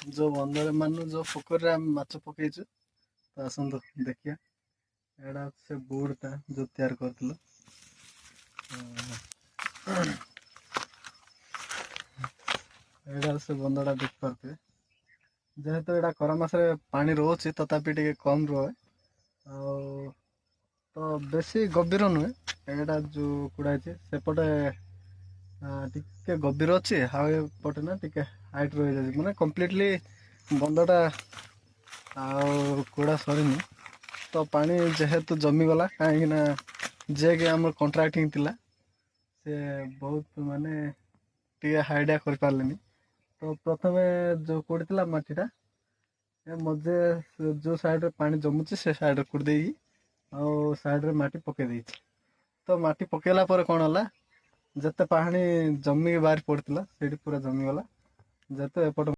जो बंदर मान जो पोखर आम माछ पकईचु तो आसतु देखिया एड़ा से बोर्डटा जो तैयार करथिलु एड़ा से बंदटा देख पारथिबे जेहेतु एड़ा खरा मासरे पानी रोचे तथापि टिके कम रहे आ तो बेसी गभीर नुहे एड़ा जो कुड़ा सेपटे टिके गभीर अच्छी हाउ एपटे ना टिके हाइट रही जाए माने कम्प्लीटली बंदटा कुड़ा सरीनी तो पानी जेहेतु जमीगला कहीं जे कि आम कंट्राक्टिंग थिला से बहुत माने टे हाइडिया कर पारलेनी तो प्रथमे जो कोड़ीला मटीटा मजे जो साइड पानी जमुची से साइड कुड़ देगी साइड माटी पके देइछि तो माटी पकेला पर कौन होला जते पानी जमी बाहर पड़ता से पूरा जमीगला जेते एपट